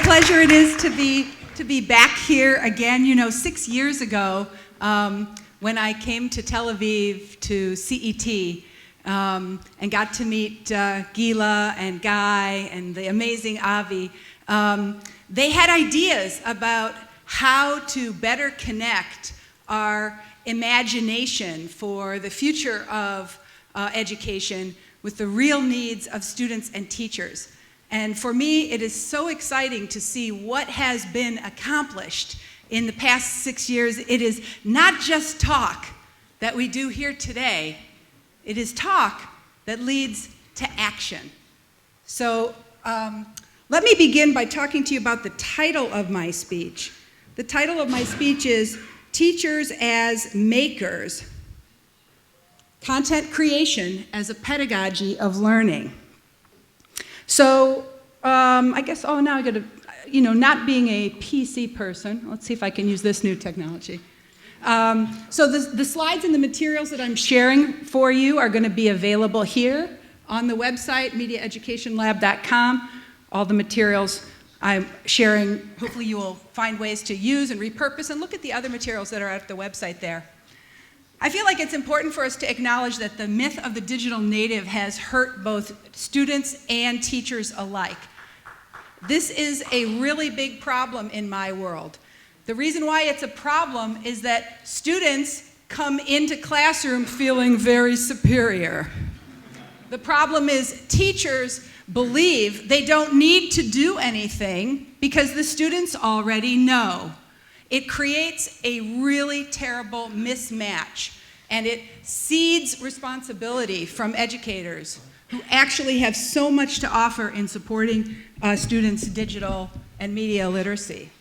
pleasure it is to be back here again. You know, 6 years ago, when I came to Tel Aviv to CET and got to meet Gila and Guy and the amazing Avi, they had ideas about how to better connect our imagination for the future of education with the real needs of students and teachers. And for me, it is so exciting to see what has been accomplished in the past 6 years. It is not just talk that we do here today. It is talk that leads to action. So let me begin by talking to you about the title of my speech. The title of my speech is Teachers as Makers, Content Creation as a Pedagogy of Learning. So I guess, now I got to, not being a PC person, let's see if I can use this new technology. So the slides and the materials that I'm sharing for you are going to be available here on the website, mediaeducationlab.com. All the materials I'm sharing, hopefully you will find ways to use and repurpose, and look at the other materials that are at the website there. I feel like it's important for us to acknowledge that the myth of the digital native has hurt both students and teachers alike. This is a really big problem in my world. The reason why it's a problem is that students come into classroom feeling very superior. The problem is teachers believe they don't need to do anything because the students already know. It creates a really terrible mismatch, and it seeds responsibility from educators who actually have so much to offer in supporting students' digital and media literacy.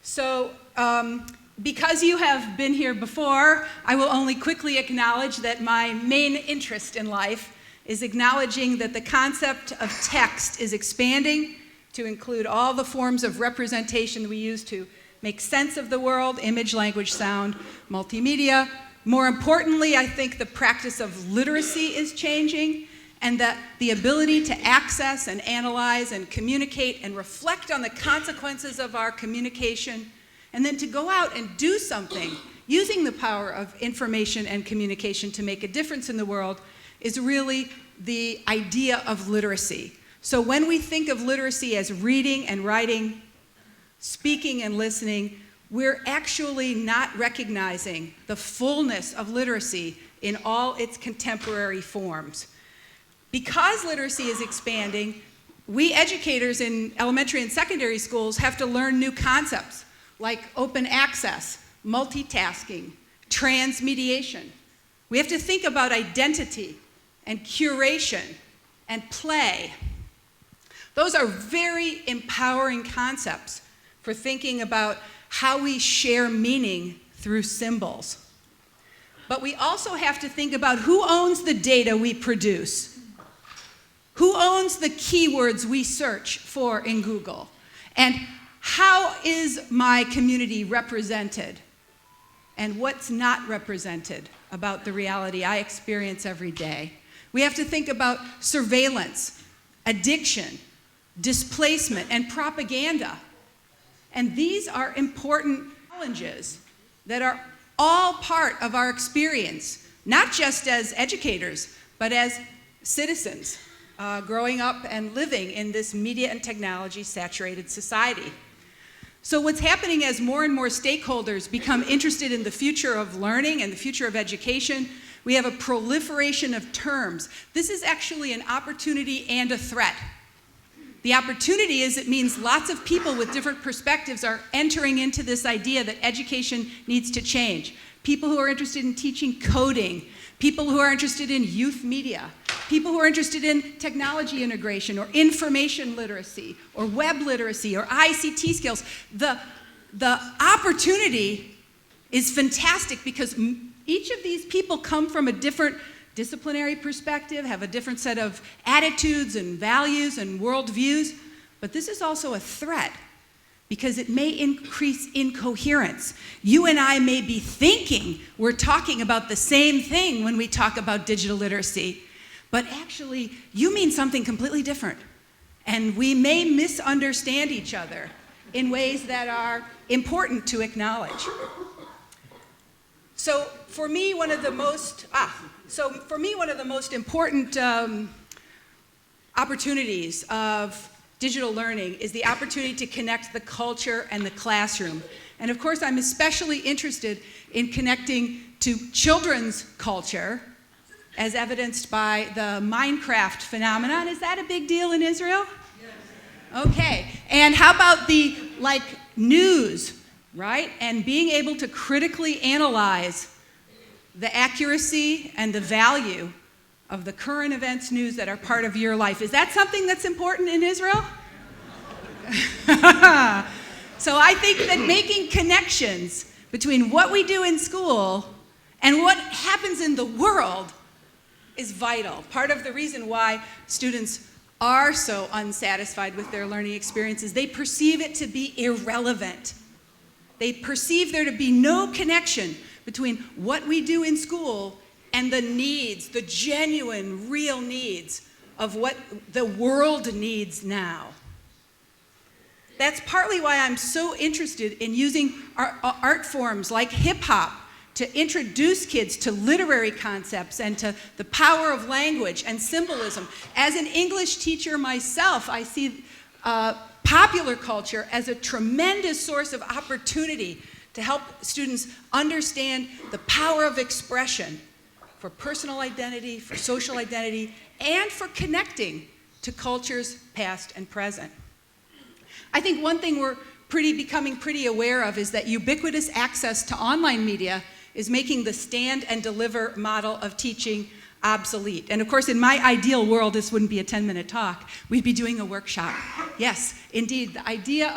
So because you have been here before, I will only quickly acknowledge that my main interest in life is acknowledging that the concept of text is expanding to include all the forms of representation we use to make sense of the world: image, language, sound, multimedia. More importantly, I think the practice of literacy is changing, and that the ability to access and analyze and communicate and reflect on the consequences of our communication, and then to go out and do something using the power of information and communication to make a difference in the world, is really the idea of literacy. So when we think of literacy as reading and writing, speaking and listening, we're actually not recognizing the fullness of literacy in all its contemporary forms. Because literacy is expanding, we educators in elementary and secondary schools have to learn new concepts like open access, multitasking, transmediation. We have to think about identity and curation and play. Those are very empowering concepts for thinking about how we share meaning through symbols. But we also have to think about who owns the data we produce. Who owns the keywords we search for in Google? And how is my community represented? And what's not represented about the reality I experience every day? We have to think about surveillance, addiction, displacement, and propaganda. And these are important challenges that are all part of our experience, not just as educators, but as citizens growing up and living in this media and technology saturated society. So what's happening as more and more stakeholders become interested in the future of learning and the future of education, we have a proliferation of terms. This is actually an opportunity and a threat. The opportunity is it means lots of people with different perspectives are entering into this idea that education needs to change. People who are interested in teaching coding, people who are interested in youth media, people who are interested in technology integration or information literacy or web literacy or ICT skills. The opportunity is fantastic because each of these people come from a different disciplinary perspective, have a different set of attitudes and values and worldviews, but this is also a threat because it may increase incoherence. You and I may be thinking we're talking about the same thing when we talk about digital literacy, but actually you mean something completely different. And we may misunderstand each other in ways that are important to acknowledge. So for me, one of the most important opportunities of digital learning is the opportunity to connect the culture and the classroom. And of course, I'm especially interested in connecting to children's culture, as evidenced by the Minecraft phenomenon. Is that a big deal in Israel? Yes. Okay. And how about the news, right? And being able to critically analyze the accuracy and the value of the current events news that are part of your life. Is that something that's important in Israel? So I think that making connections between what we do in school and what happens in the world is vital. Part of the reason why students are so unsatisfied with their learning experiences, they perceive it to be irrelevant. They perceive there to be no connection between what we do in school and the needs, the genuine, real needs of what the world needs now. That's partly why I'm so interested in using art forms like hip-hop to introduce kids to literary concepts and to the power of language and symbolism. As an English teacher myself, I see popular culture as a tremendous source of opportunity to help students understand the power of expression for personal identity, for social identity, and for connecting to cultures past and present. I think one thing we're becoming pretty aware of is that ubiquitous access to online media is making the stand and deliver model of teaching obsolete. And of course, in my ideal world, this wouldn't be a 10-minute talk. We'd be doing a workshop. Yes, indeed, the idea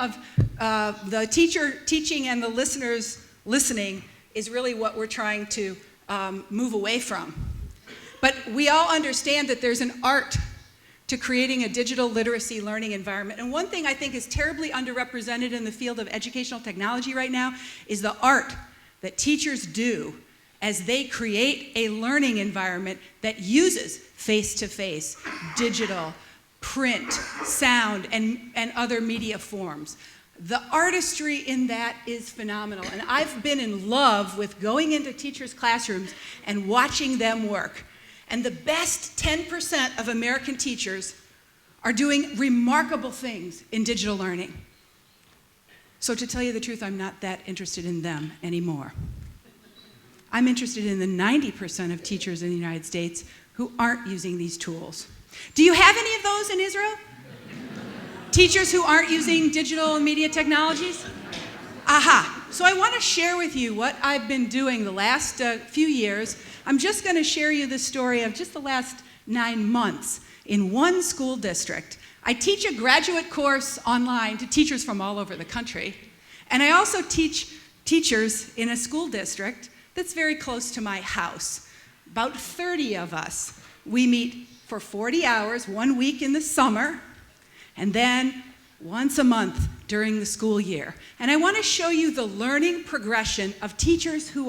of the teacher teaching and the listeners listening is really what we're trying to move away from. But we all understand that there's an art to creating a digital literacy learning environment. And one thing I think is terribly underrepresented in the field of educational technology right now is the art that teachers do as they create a learning environment that uses face-to-face, digital, print, sound, and other media forms. The artistry in that is phenomenal. And I've been in love with going into teachers' classrooms and watching them work. And the best 10% of American teachers are doing remarkable things in digital learning. So to tell you the truth, I'm not that interested in them anymore. I'm interested in the 90% of teachers in the United States who aren't using these tools. Do you have any of those in Israel? Teachers who aren't using digital and media technologies? Aha. So I want to share with you what I've been doing the last few years. I'm just going to share you the story of just the last 9 months in one school district. I teach a graduate course online to teachers from all over the country. And I also teach teachers in a school district that's very close to my house. About 30 of us. We meet for 40 hours, 1 week in the summer, and then once a month during the school year. And I want to show you the learning progression of teachers who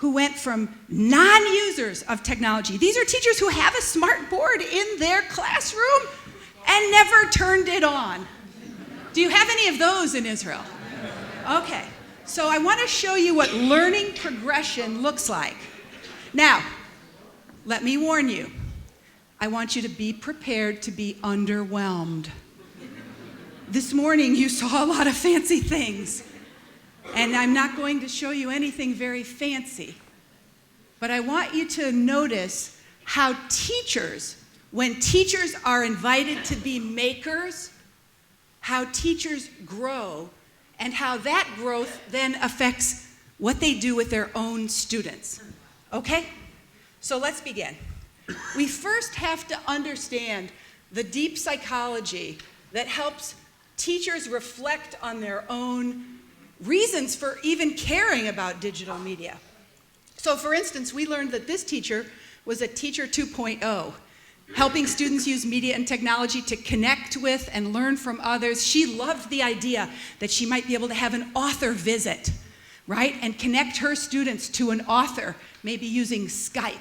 went from non-users of technology. These are teachers who have a smart board in their classroom and never turned it on. Do you have any of those in Israel? Okay. So I want to show you what learning progression looks like. Now, let me warn you. I want you to be prepared to be underwhelmed. This morning you saw a lot of fancy things, and I'm not going to show you anything very fancy. But I want you to notice how teachers, when teachers are invited to be makers, how teachers grow, and how that growth then affects what they do with their own students. Okay? So let's begin. We first have to understand the deep psychology that helps teachers reflect on their own reasons for even caring about digital media. So for instance, we learned that this teacher was a teacher 2.0, helping students use media and technology to connect with and learn from others. She loved the idea that she might be able to have an author visit, right? And connect her students to an author, maybe using Skype.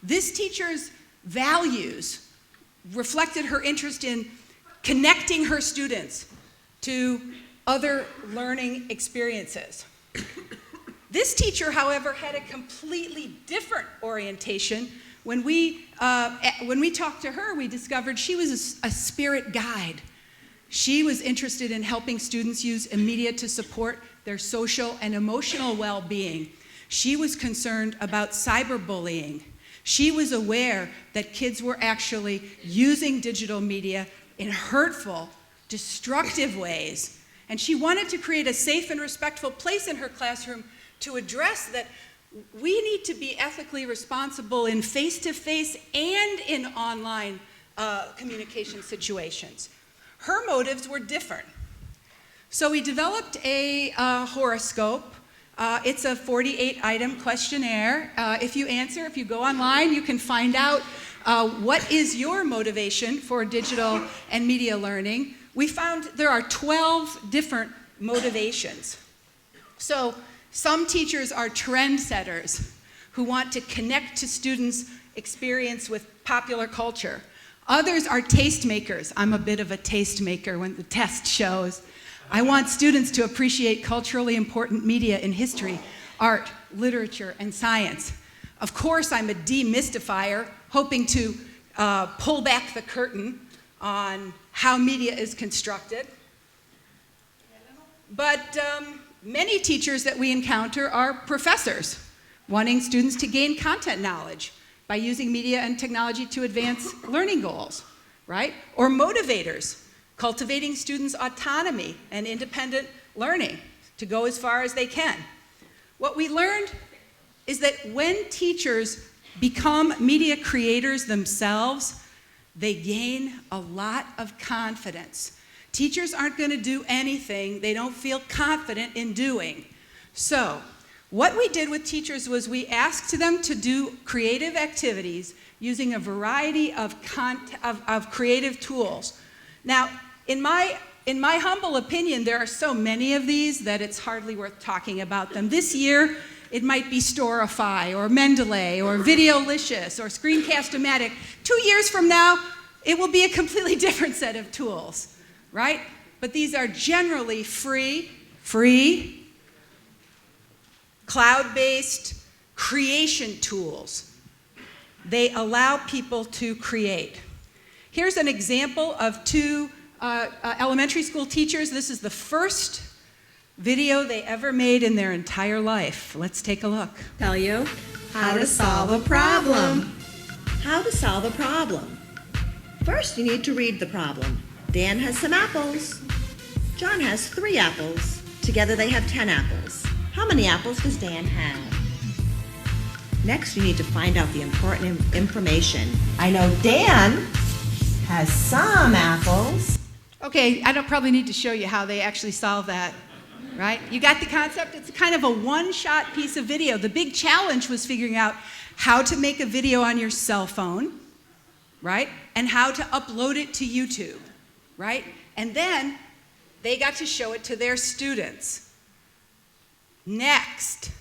This teacher's values reflected her interest in connecting her students to other learning experiences. This teacher, however, had a completely different orientation. When we talked to her, we discovered she was a spirit guide. She was interested in helping students use media to support their social and emotional well-being. She was concerned about cyberbullying. She was aware that kids were actually using digital media in hurtful, destructive ways. And she wanted to create a safe and respectful place in her classroom to address that we need to be ethically responsible in face-to-face and in online communication situations. Her motives were different. So we developed a horoscope. It's a 48-item questionnaire. If you go online, you can find out what is your motivation for digital and media learning. We found there are 12 different motivations. So some teachers are trendsetters who want to connect to students' experience with popular culture. Others are tastemakers. I'm a bit of a tastemaker when the test shows. I want students to appreciate culturally important media in history, art, literature, and science. Of course, I'm a demystifier, hoping to pull back the curtain on how media is constructed. But many teachers that we encounter are professors, wanting students to gain content knowledge by using media and technology to advance learning goals, right? Or motivators, cultivating students' autonomy and independent learning to go as far as they can. What we learned is that when teachers become media creators themselves, they gain a lot of confidence. Teachers aren't going to do anything they don't feel confident in doing. So, what we did with teachers was we asked them to do creative activities using a variety of creative tools. Now, in my humble opinion, there are so many of these that it's hardly worth talking about them. This year, it might be Storify or Mendeley or Videolicious or Screencast-O-Matic. 2 years from now, it will be a completely different set of tools, right? But these are generally free, cloud-based creation tools. They allow people to create. Here's an example of two elementary school teachers. This is the first video they ever made in their entire life. Let's take a look. Tell you how to solve a problem. How to solve a problem. First, you need to read the problem. Dan has some apples. John has 3 apples. Together they have 10 apples. How many apples does Dan have? Next, you need to find out the important information. I know Dan has some apples. Okay, I don't probably need to show you how they actually solve that, right? You got the concept? It's kind of a one-shot piece of video. The big challenge was figuring out how to make a video on your cell phone, right? And how to upload it to YouTube, right? And then they got to show it to their students. Next,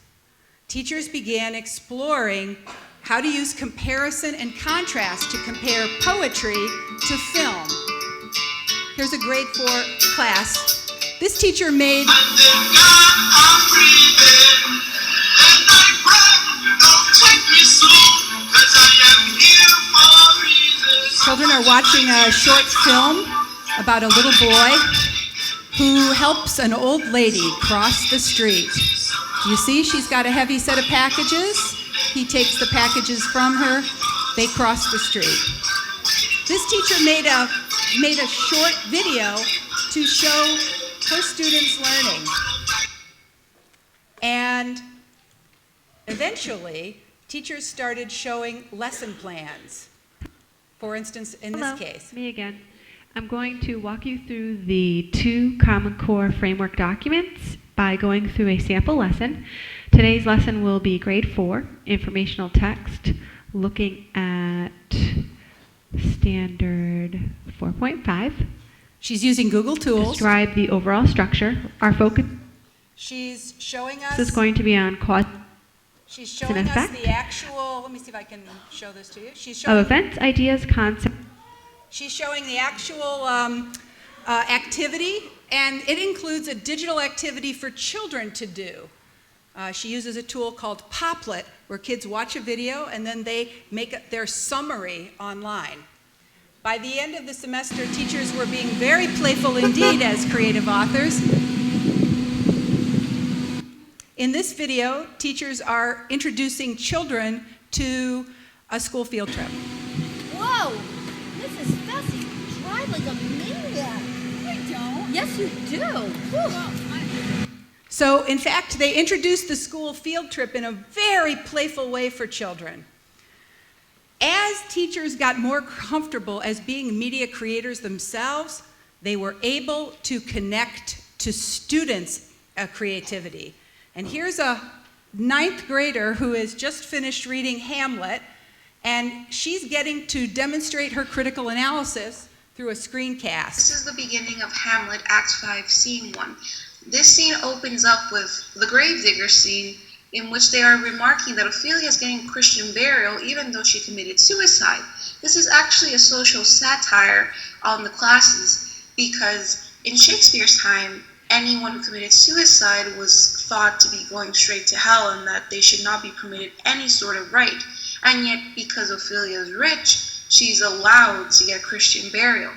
teachers began exploring how to use comparison and contrast to compare poetry to film. Here's a grade 4 class. This teacher made children are watching a short film about a little boy who helps an old lady cross the street. You see, she's got a heavy set of packages. He takes the packages from her. They cross the street. This teacher made a short video to show her students learning. And eventually, teachers started showing lesson plans. For instance, in this case. Me again. I'm going to walk you through the 2 Common Core framework documents by going through a sample lesson. Today's lesson will be grade 4, informational text, looking at standard 4.5. She's using Google Tools. Describe the overall structure. Our focus She's showing us. is going to be on cause She's showing us the actual. Let me see if I can show this to you. She's of showing events, ideas, concepts. She's showing the actual activity, and it includes a digital activity for children to do. She uses a tool called Poplet, where kids watch a video and then they make their summary online. By the end of the semester, teachers were being very playful indeed as creative authors. In this video, teachers are introducing children to a school field trip. Whoa! Mrs. Fessy, you drive like a maniac. I don't. Yes, you do. So, in fact, they introduced the school field trip in a very playful way for children. As teachers got more comfortable as being media creators themselves, they were able to connect to students' creativity. And here's a 9th grader who has just finished reading Hamlet, and she's getting to demonstrate her critical analysis through a screencast. This is the beginning of Hamlet, Act 5, Scene 1. This scene opens up with the gravedigger scene, in which they are remarking that Ophelia is getting Christian burial even though she committed suicide. This is actually a social satire on the classes, because in Shakespeare's time, anyone who committed suicide was thought to be going straight to hell and that they should not be permitted any sort of right. And yet, because Ophelia is rich, she's allowed to get Christian burial.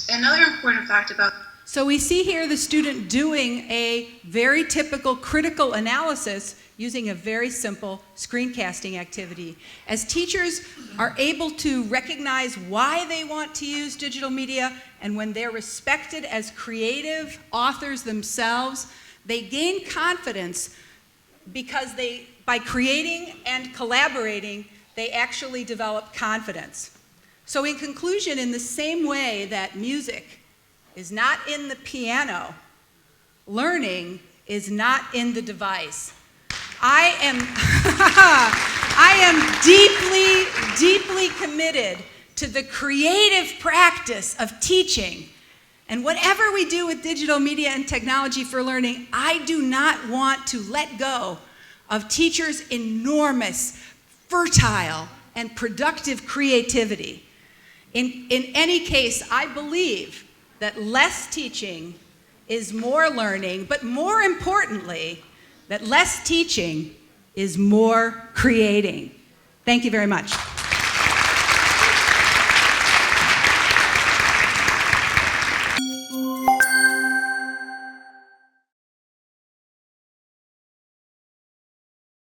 Another important fact about So we see here the student doing a very typical critical analysis using a very simple screencasting activity. As teachers are able to recognize why they want to use digital media, and when they're respected as creative authors themselves, they gain confidence because by creating and collaborating, they actually develop confidence. So in conclusion, in the same way that music is not in the piano, learning is not in the device. I am deeply, deeply committed to the creative practice of teaching. And whatever we do with digital media and technology for learning, I do not want to let go of teachers' enormous, fertile, and productive creativity. In any case, I believe that less teaching is more learning, but more importantly, that less teaching is more creating. Thank you very much.